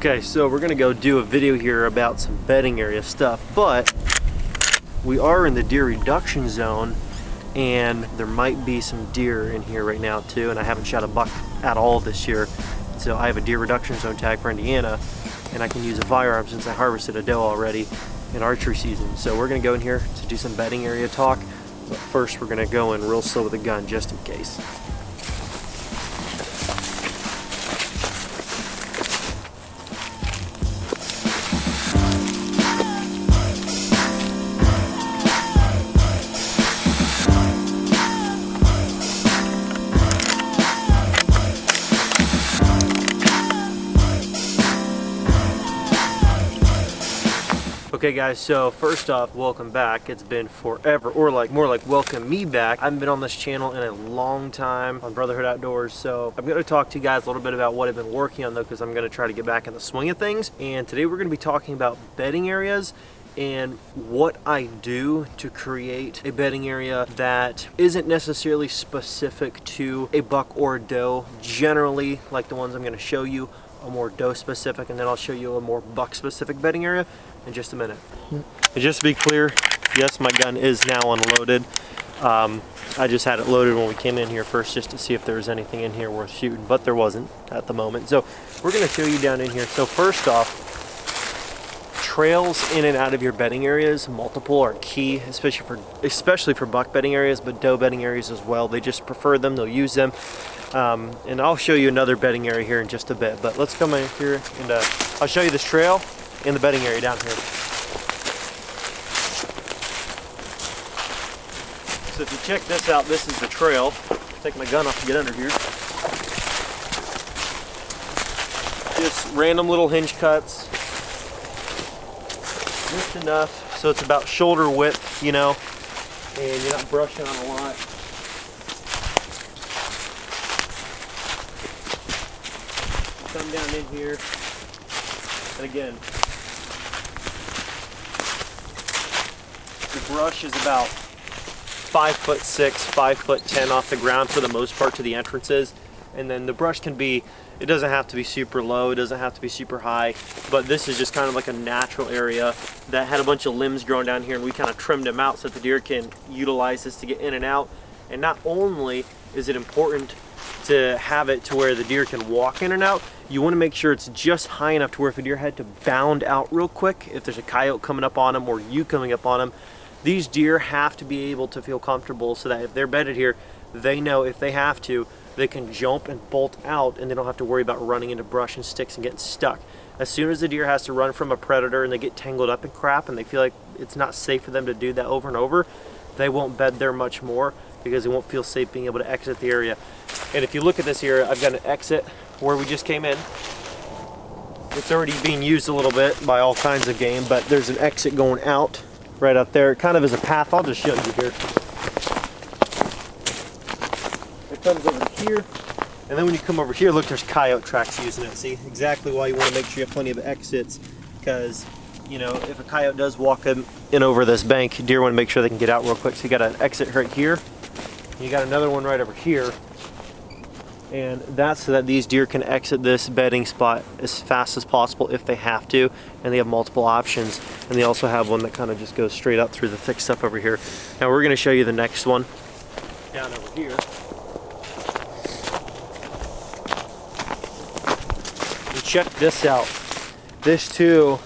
Okay, so we're gonna go do a video here about some bedding area stuff, but we are in the deer reduction zone and there might be some deer in here right now too, and I haven't shot a buck at all this year. So I have a deer reduction zone tag for Indiana and I can use a firearm since I harvested a doe already in archery season. So we're gonna go in here to do some bedding area talk, but first we're gonna go in real slow with a gun just in case. Okay guys, so first off, welcome back. It's been forever, or more like welcome me back. I haven't been on this channel in a long time on Brotherhood Outdoors, so I'm gonna talk to you guys a little bit about what I've been working on though, because I'm gonna try to get back in the swing of things. And today we're gonna be talking about bedding areas and what I do to create a bedding area that isn't necessarily specific to a buck or a doe. Generally, like the ones I'm gonna show you, are more doe specific, and then I'll show you a more buck specific bedding area in just a minute. And just to be clear, yes, my gun is now unloaded. I just had it loaded when we came in here first just to see if there was anything in here worth shooting, but there wasn't at the moment. So we're gonna show you down in here. So first off, trails in and out of your bedding areas, multiple, are key, especially for buck bedding areas, but doe bedding areas as well. They just prefer them, they'll use them. And I'll show you another bedding area here in just a bit, but let's come in here and I'll show you this trail in the bedding area down here. So if you check this out, this is the trail. Take my gun off to get under here. Just random little hinge cuts. Just enough so it's about shoulder width, you know, and you're not brushing on a lot. Come down in here, and again, the brush is about 5'6", 5'10" off the ground for the most part to the entrances, and then the brush can be, it doesn't have to be super low, it doesn't have to be super high, but this is just kind of like a natural area that had a bunch of limbs growing down here, and we kind of trimmed them out so that the deer can utilize this to get in and out. And not only is it important to have it to where the deer can walk in and out, you want to make sure it's just high enough to where if a deer had to bound out real quick, if there's a coyote coming up on them or you coming up on them, these deer have to be able to feel comfortable so that if they're bedded here, they know if they have to, they can jump and bolt out and they don't have to worry about running into brush and sticks and getting stuck. As soon as the deer has to run from a predator and they get tangled up in crap and they feel like it's not safe for them to do that over and over, they won't bed there much more because they won't feel safe being able to exit the area. And if you look at this here, I've got an exit where we just came in. It's already being used a little bit by all kinds of game, but there's an exit going out right up there. It kind of is a path. I'll just show you here. It comes over here, and then when you come over here, look, there's coyote tracks using it. See, exactly why you want to make sure you have plenty of exits, because you know, if a coyote does walk in over this bank, deer want to make sure they can get out real quick. So you got an exit right here. You got another one right over here. And that's so that these deer can exit this bedding spot as fast as possible if they have to. And they have multiple options. And they also have one that kind of just goes straight up through the thick stuff over here. Now we're going to show you the next one down over here. And check this out. This too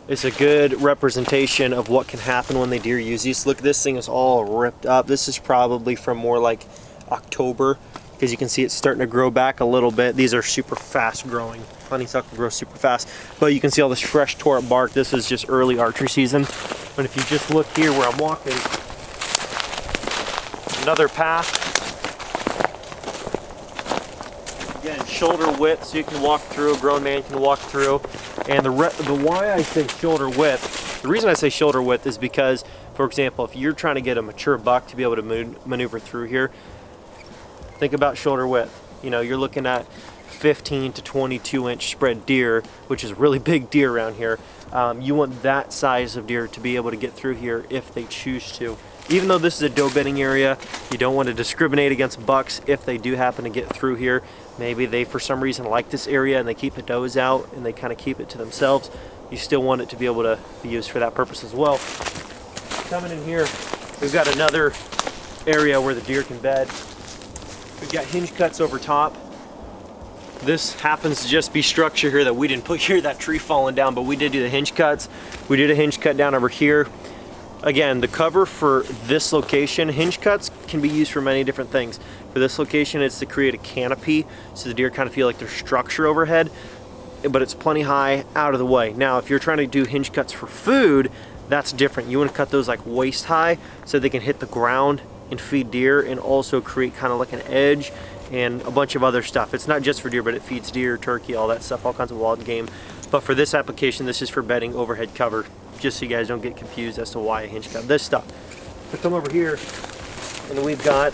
is a good representation of what can happen when the deer use these. Look, this thing is all ripped up. This is probably from more like October, because you can see it's starting to grow back a little bit. These are super fast growing. Honeysuckle grows super fast, but you can see all this fresh tore up bark. This is just early archery season. But if you just look here where I'm walking, another path. Again, shoulder width, so you can walk through, a grown man can walk through. And the why I say shoulder width, the reason I say shoulder width is because, for example, if you're trying to get a mature buck to be able to maneuver through here, think about shoulder width. You know, you're looking at 15 to 22 inch spread deer, which is a really big deer around here. You want that size of deer to be able to get through here if they choose to. Even though this is a doe bedding area, you don't want to discriminate against bucks if they do happen to get through here. Maybe they, for some reason, like this area and they keep the does out and they kind of keep it to themselves. You still want it to be able to be used for that purpose as well. Coming in here, we've got another area where the deer can bed. We've got hinge cuts over top. This happens to just be structure here that we didn't put here, that tree falling down, but we did do the hinge cuts. We did a hinge cut down over here. Again, the cover for this location, hinge cuts can be used for many different things. For this location, it's to create a canopy so the deer kind of feel like there's structure overhead, but it's plenty high out of the way. Now, if you're trying to do hinge cuts for food, that's different. You want to cut those like waist high so they can hit the ground and feed deer and also create kind of like an edge and a bunch of other stuff. It's not just for deer, but it feeds deer, turkey, all that stuff, all kinds of wild game. But for this application, this is for bedding overhead cover, just so you guys don't get confused as to why a hinge cut. This stuff. We come over here, and we've got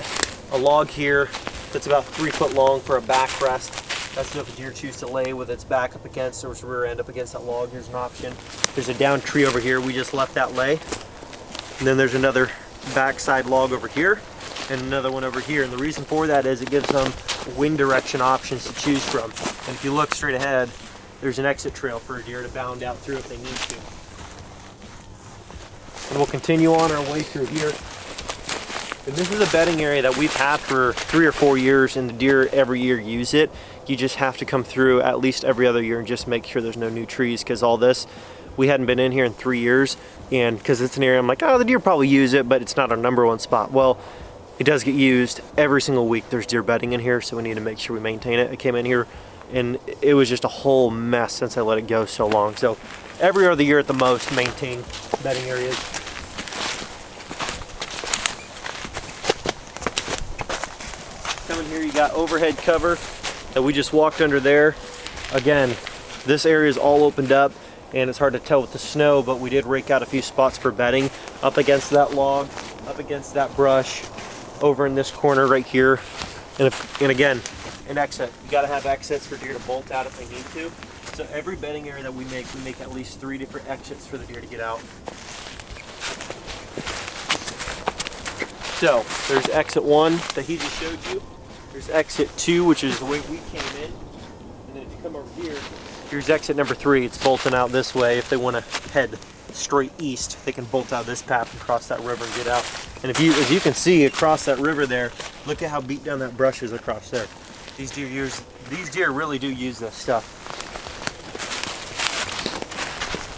a log here that's about 3 foot long for a backrest. That's if a deer chooses to lay with its back up against or its rear end up against that log. Here's an option. There's a down tree over here. We just left that lay. And then there's another backside log over here and another one over here. And the reason for that is it gives them wind direction options to choose from. And if you look straight ahead, there's an exit trail for a deer to bound out through if they need to. And we'll continue on our way through here. And this is a bedding area that we've had for 3 or 4 years, and the deer every year use it. You just have to come through at least every other year and just make sure there's no new trees, because all this, we hadn't been in here in 3 years, and because it's an area I'm like, oh, the deer probably use it, but it's not our #1 spot. Well, it does get used every single week. There's deer bedding in here, so we need to make sure we maintain it. I came in here and it was just a whole mess since I let it go so long. So every other year at the most, maintain bedding areas. Coming here, you got overhead cover that we just walked under there. Again, this area is all opened up and it's hard to tell with the snow, but we did rake out a few spots for bedding up against that log, up against that brush, over in this corner right here. And again, an exit. You gotta have exits for deer to bolt out if they need to. So every bedding area that we make at least 3 different exits for the deer to get out. So there's exit 1 that he just showed you. There's exit 2, which is the way we came in. And then if you come over here, here's exit number 3. It's bolting out this way. If they want to head straight east, they can bolt out this path and cross that river and get out. And if you, as you can see across that river there, look at how beat down that brush is across there. These deer really do use this stuff.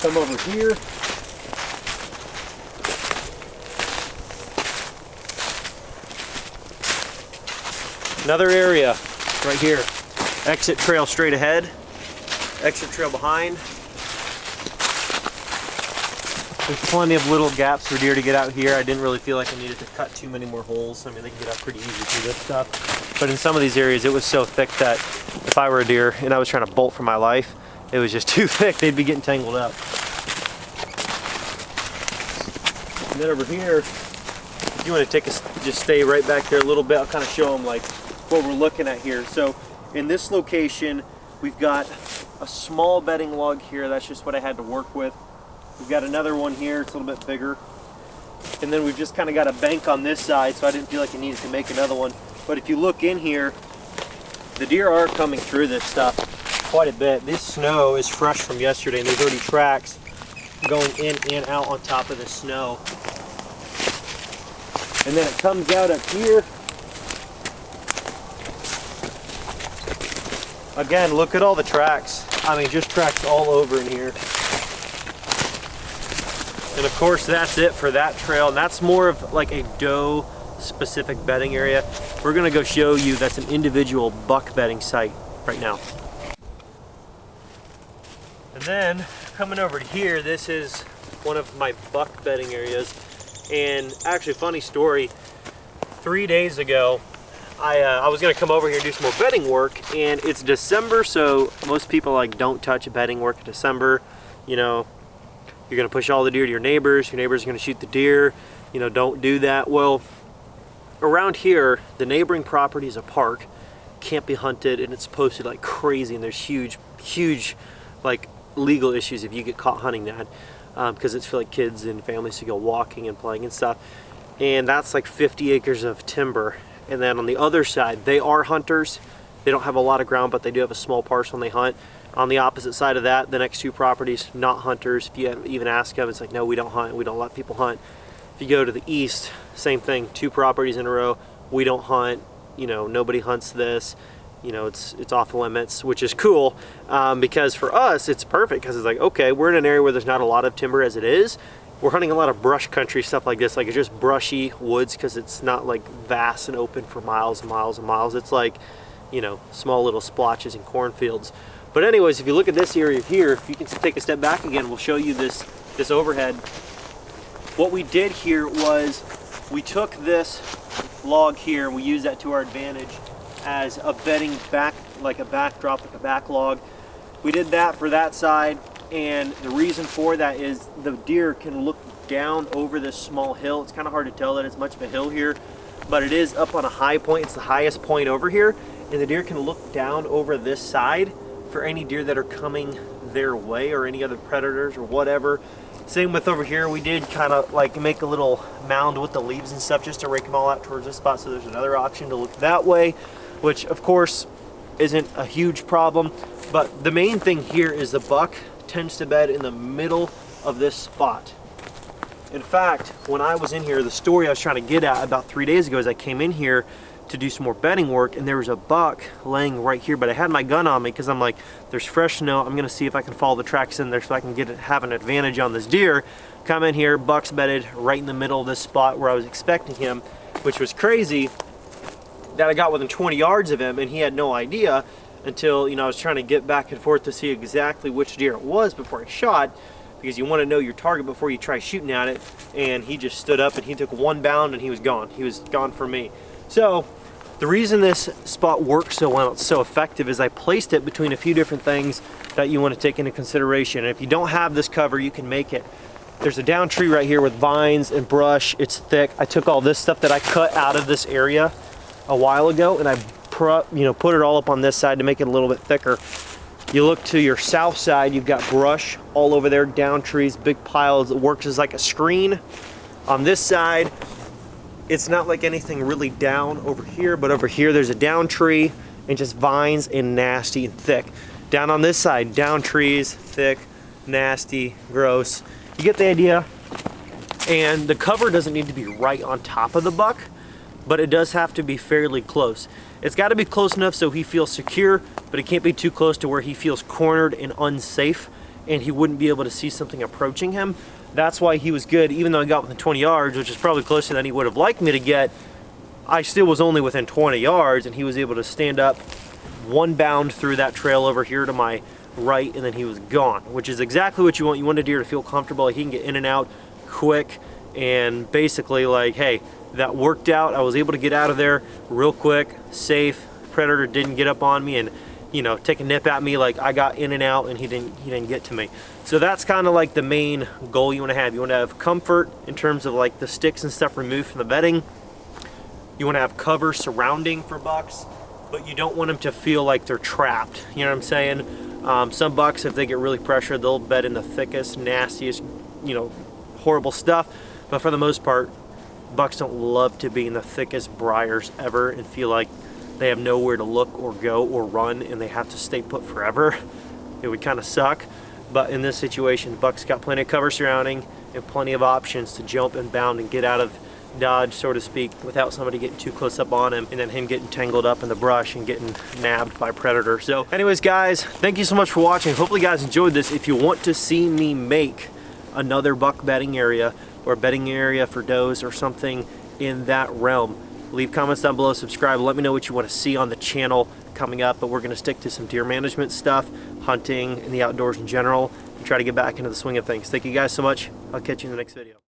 Come over here. Another area right here. Exit trail straight ahead, exit trail behind. There's plenty of little gaps for deer to get out here. I didn't really feel like I needed to cut too many more holes. I mean, they can get out pretty easy through this stuff. But in some of these areas, it was so thick that if I were a deer and I was trying to bolt for my life, it was just too thick. They'd be getting tangled up. And then over here, if you want to take a, just stay right back there a little bit, I'll kind of show them like what we're looking at here. So in this location, we've got a small bedding log here. That's just what I had to work with. We've got another one here, it's a little bit bigger. And then we've just kind of got a bank on this side, so I didn't feel like I needed to make another one. But if you look in here, the deer are coming through this stuff quite a bit. This snow is fresh from yesterday, and there's already tracks going in and out on top of the snow. And then it comes out up here. Again, look at all the tracks. I mean, just tracks all over in here. And of course, that's it for that trail. And that's more of like a doe specific bedding area. We're gonna go show you that's an individual buck bedding site right now. And then coming over to here, this is one of my buck bedding areas. And actually, funny story, 3 days ago, I was gonna come over here and do some more bedding work, and it's December, so most people like don't touch bedding work in December. You know, you're gonna push all the deer to your neighbors are gonna shoot the deer, you know, don't do that. Well, around here, the neighboring property is a park, can't be hunted, and it's posted like crazy, and there's huge like legal issues if you get caught hunting that, because it's for like kids and families to go walking and playing and stuff. and that's like 50 acres of timber. And then on the other side, they are hunters. They don't have a lot of ground, but they do have a small parcel and they hunt. On the opposite side of that, the next two properties, not hunters. If you even ask them, it's like, no, we don't hunt. We don't let people hunt. If you go to the east, same thing, two properties in a row. We don't hunt, you know, nobody hunts this. You know, it's off the limits, which is cool because for us, it's perfect because it's like, okay, we're in an area where there's not a lot of timber as it is. We're hunting a lot of brush country, stuff like this. Like it's just brushy woods because it's not like vast and open for miles and miles and miles. It's like, you know, small little splotches and cornfields. But anyways, if you look at this area here, if you can take a step back again, we'll show you this overhead. What we did here was we took this log here and we used that to our advantage as a bedding back, like a backdrop, like a back log. We did that for that side, and the reason for that is the deer can look down over this small hill. It's kind of hard to tell that it's much of a hill here, but it is up on a high point. It's the highest point over here, and the deer can look down over this side for any deer that are coming their way or any other predators or whatever. Same with over here, we did kind of like make a little mound with the leaves and stuff just to rake them all out towards this spot, so there's another option to look that way, which of course isn't a huge problem. But the main thing here is the buck tends to bed in the middle of this spot. In fact, when I was in here, the story I was trying to get at about 3 days ago is I came in here to do some more bedding work and there was a buck laying right here, but I had my gun on me because I'm like, there's fresh snow. I'm gonna see if I can follow the tracks in there so I can have an advantage on this deer. Come in here, buck's bedded right in the middle of this spot where I was expecting him, which was crazy that I got within 20 yards of him and he had no idea until, you know, I was trying to get back and forth to see exactly which deer it was before I shot, because you want to know your target before you try shooting at it. And he just stood up and he took one bound and he was gone. He was gone for me. So the reason this spot works so well, it's so effective, is I placed it between a few different things that you want to take into consideration. And if you don't have this cover, you can make it. There's a down tree right here with vines and brush. It's thick. I took all this stuff that I cut out of this area a while ago and I put it all up on this side to make it a little bit thicker. You look to your south side, you've got brush all over there, down trees, big piles. It works as like a screen. On this side, it's not like anything really down over here, but over here there's a down tree and just vines and nasty and thick. Down on this side, down trees, thick, nasty, gross. You get the idea. And the cover doesn't need to be right on top of the buck, but it does have to be fairly close. It's got to be close enough so he feels secure, but it can't be too close to where he feels cornered and unsafe and he wouldn't be able to see something approaching him. That's why he was good. Even though I got within 20 yards, which is probably closer than he would have liked me to get, I still was only within 20 yards and he was able to stand up one bound through that trail over here to my right, and then he was gone, which is exactly what you want. You want a deer to feel comfortable, like he can get in and out quick, and basically like, hey, that worked out. I was able to get out of there real quick, safe. Predator didn't get up on me and, you know, take a nip at me. Like I got in and out and he didn't get to me. So that's kind of like the main goal you want to have. You want to have comfort in terms of like the sticks and stuff removed from the bedding. You want to have cover surrounding for bucks, but you don't want them to feel like they're trapped. You know what I'm saying? Some bucks, if they get really pressured, they'll bed in the thickest, nastiest, you know, horrible stuff. But for the most part, bucks don't love to be in the thickest briars ever and feel like they have nowhere to look or go or run and they have to stay put forever. It would kind of suck. But in this situation, buck's got plenty of cover surrounding and plenty of options to jump and bound and get out of dodge, so to speak, without somebody getting too close up on him and then him getting tangled up in the brush and getting nabbed by predator. So anyways, guys, thank you so much for watching. Hopefully you guys enjoyed this. If you want to see me make another buck bedding area or bedding area for does or something in that realm, leave comments down below, subscribe, let me know what you want to see on the channel coming up. But we're going to stick to some deer management stuff, hunting, and the outdoors in general, and try to get back into the swing of things. Thank you guys so much. I'll catch you in the next video.